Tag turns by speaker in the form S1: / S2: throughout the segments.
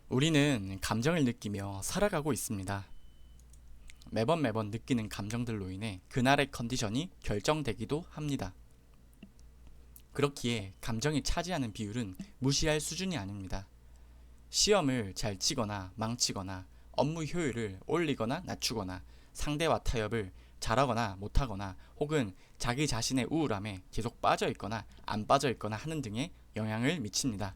S1: 우리는 감정을 느끼며 살아가고 있습니다. 매번 느끼는 감정들로 인해 그날의 컨디션이 결정되기도 합니다. 그렇기에 감정이 차지하는 비율은 무시할 수준이 아닙니다. 시험을 잘 치거나 망치거나 업무 효율을 올리거나 낮추거나 상대와 타협을 잘하거나 못하거나 혹은 자기 자신의 우울함에 계속 빠져있거나 안 빠져있거나 하는 등의 영향을 미칩니다.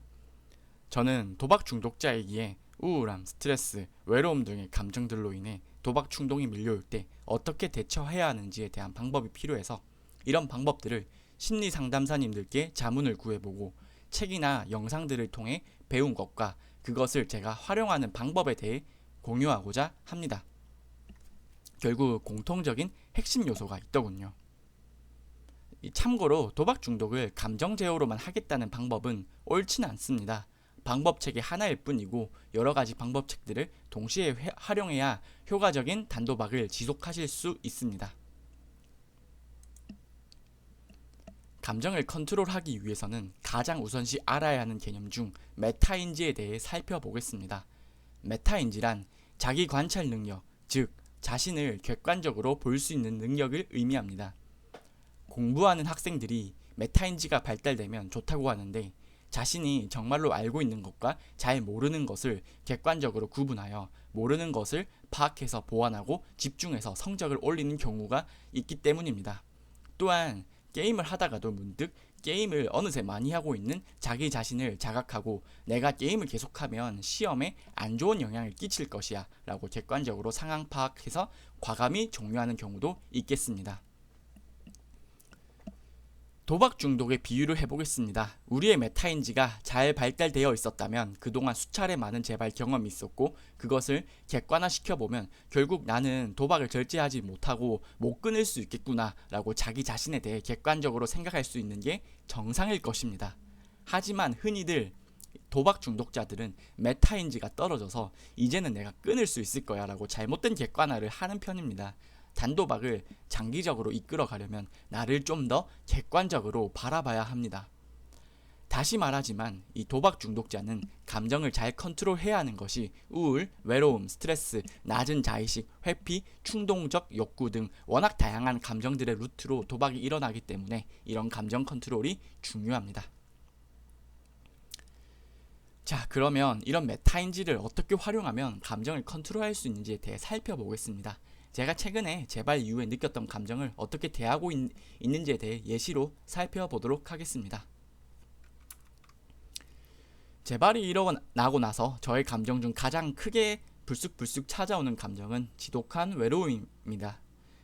S1: 저는 도박 중독자이기에 우울함, 스트레스, 외로움 등의 감정들로 인해 도박 충동이 밀려올 때 어떻게 대처해야 하는지에 대한 방법이 필요해서 이런 방법들을 심리 상담사님들께 자문을 구해보고 책이나 영상들을 통해 배운 것과 그것을 제가 활용하는 방법에 대해 공유하고자 합니다. 결국 공통적인 핵심 요소가 있더군요. 참고로 도박 중독을 감정 제어로만 하겠다는 방법은 옳지는 않습니다. 방법책이 하나일 뿐이고 여러 가지 방법책들을 동시에 활용해야 효과적인 단도박을 지속하실 수 있습니다. 감정을 컨트롤하기 위해서는 가장 우선시 알아야 하는 개념 중 메타인지에 대해 살펴보겠습니다. 메타인지란 자기 관찰 능력, 즉 자신을 객관적으로 볼 수 있는 능력을 의미합니다. 공부하는 학생들이 메타인지가 발달되면 좋다고 하는데 자신이 정말로 알고 있는 것과 잘 모르는 것을 객관적으로 구분하여 모르는 것을 파악해서 보완하고 집중해서 성적을 올리는 경우가 있기 때문입니다. 또한 게임을 하다가도 문득 게임을 어느새 많이 하고 있는 자기 자신을 자각하고 내가 게임을 계속하면 시험에 안 좋은 영향을 끼칠 것이야 라고 객관적으로 상황 파악해서 과감히 종료하는 경우도 있겠습니다. 도박 중독의 비유를 해보겠습니다. 우리의 메타인지가 잘 발달되어 있었다면 그동안 수차례 많은 재발 경험이 있었고 그것을 객관화시켜보면 결국 나는 도박을 절제하지 못하고 못 끊을 수 있겠구나 라고 자기 자신에 대해 객관적으로 생각할 수 있는 게 정상일 것입니다. 하지만 흔히들 도박 중독자들은 메타인지가 떨어져서 이제는 내가 끊을 수 있을 거야 라고 잘못된 객관화를 하는 편입니다. 단도박을 장기적으로 이끌어 가려면 나를 좀 더 객관적으로 바라봐야 합니다. 다시 말하지만 이 도박 중독자는 감정을 잘 컨트롤해야 하는 것이 우울, 외로움, 스트레스, 낮은 자의식, 회피, 충동적 욕구 등 워낙 다양한 감정들의 루트로 도박이 일어나기 때문에 이런 감정 컨트롤이 중요합니다. 자, 그러면 이런 메타인지를 어떻게 활용하면 감정을 컨트롤할 수 있는지에 대해 살펴보겠습니다. 제가 최근에 재발 이후에 느꼈던 감정을 어떻게 대하고 있는지에 대해 예시로 살펴보도록 하겠습니다. 재발이 일어나고 나서 저의 감정 중 가장 크게 불쑥 찾아오는 감정은 지독한 외로움입니다.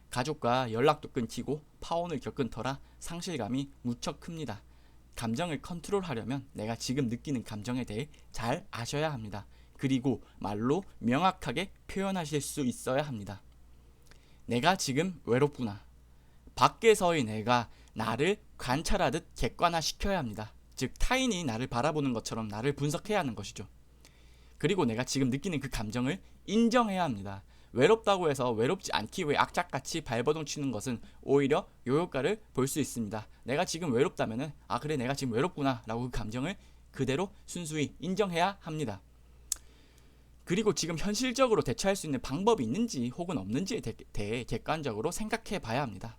S1: 가족과 연락도 끊기고 파혼을 겪은 터라 상실감이 무척 큽니다. 감정을 컨트롤하려면 내가 지금 느끼는 감정에 대해 잘 아셔야 합니다. 그리고 말로 명확하게 표현하실 수 있어야 합니다. 내가 지금 외롭구나. 밖에서의 내가 나를 관찰하듯 객관화시켜야 합니다. 즉 타인이 나를 바라보는 것처럼 나를 분석해야 하는 것이죠. 그리고 내가 지금 느끼는 그 감정을 인정해야 합니다. 외롭다고 해서 외롭지 않기 위해 악착같이 발버둥 치는 것은 오히려 요효과를 볼 수 있습니다. 내가 지금 외롭다면은 그래 내가 지금 외롭구나 라고 그 감정을 그대로 순수히 인정해야 합니다. 그리고 지금 현실적으로 대처할 수 있는 방법이 있는지 혹은 없는지에 대해 객관적으로 생각해 봐야 합니다.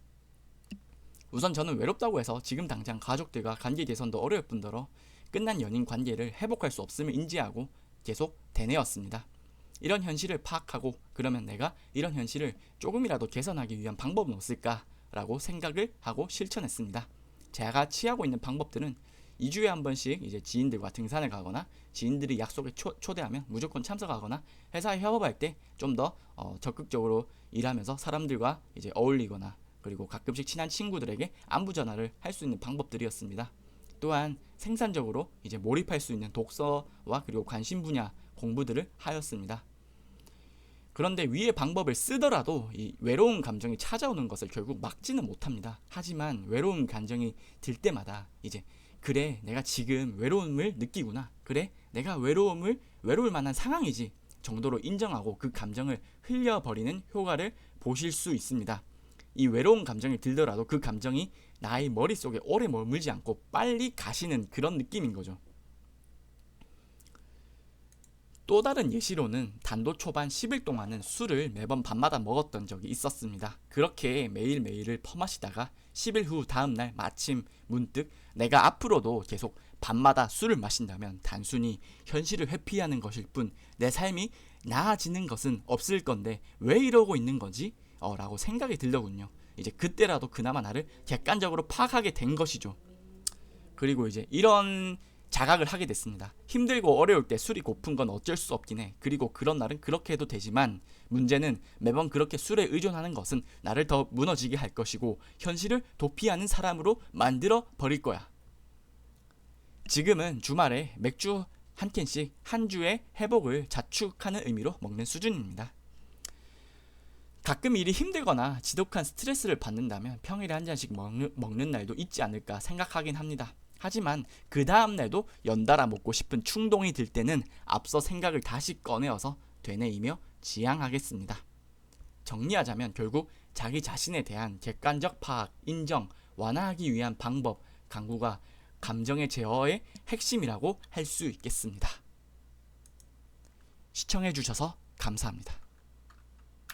S1: 우선 저는 외롭다고 해서 지금 당장 가족들과 관계 개선도 어려울 뿐더러 끝난 연인 관계를 회복할 수 없음을 인지하고 계속 되뇌었습니다. 이런 현실을 파악하고 그러면 내가 이런 현실을 조금이라도 개선하기 위한 방법은 없을까라고 생각을 하고 실천했습니다. 제가 취하고 있는 방법들은 2주에 한 번씩 이제 지인들과 등산을 가거나 지인들이 약속에 초대하면 무조건 참석하거나 회사에 협업할 때 좀 더 적극적으로 일하면서 사람들과 이제 어울리거나 그리고 가끔씩 친한 친구들에게 안부 전화를 할 수 있는 방법들이었습니다. 또한 생산적으로 이제 몰입할 수 있는 독서와 그리고 관심 분야 공부들을 하였습니다. 그런데 위의 방법을 쓰더라도 이 외로운 감정이 찾아오는 것을 결국 막지는 못합니다. 하지만 외로운 감정이 들 때마다 이제 그래 내가 지금 외로움을 느끼구나, 그래 내가 외로울 만한 상황이지 정도로 인정하고 그 감정을 흘려버리는 효과를 보실 수 있습니다. 이 외로운 감정이 들더라도 그 감정이 나의 머릿속에 오래 머물지 않고 빨리 가시는 그런 느낌인 거죠. 또 다른 예시로는 단도 초반 10일 동안은 술을 매번 밤마다 먹었던 적이 있었습니다. 그렇게 매일매일을 퍼마시다가 10일 후 다음날 마침 문득 내가 앞으로도 계속 밤마다 술을 마신다면 단순히 현실을 회피하는 것일 뿐 내 삶이 나아지는 것은 없을 건데 왜 이러고 있는 거지? 라고 생각이 들더군요. 이제 그때라도 그나마 나를 객관적으로 파악하게 된 것이죠. 그리고 이제 이런 자각을 하게 됐습니다. 힘들고 어려울 때 술이 고픈 건 어쩔 수 없긴 해. 그리고 그런 날은 그렇게 해도 되지만 문제는 매번 그렇게 술에 의존하는 것은 나를 더 무너지게 할 것이고 현실을 도피하는 사람으로 만들어 버릴 거야. 지금은 주말에 맥주 한 캔씩 한 주의 회복을 자축하는 의미로 먹는 수준입니다. 가끔 일이 힘들거나 지독한 스트레스를 받는다면 평일에 한 잔씩 먹는 날도 있지 않을까 생각하긴 합니다. 하지만 그 다음날도 연달아 먹고 싶은 충동이 들 때는 앞서 생각을 다시 꺼내어서 되뇌이며 지양하겠습니다. 정리하자면 결국 자기 자신에 대한 객관적 파악, 인정, 완화하기 위한 방법, 강구가 감정의 제어의 핵심이라고 할 수 있겠습니다. 시청해주셔서 감사합니다.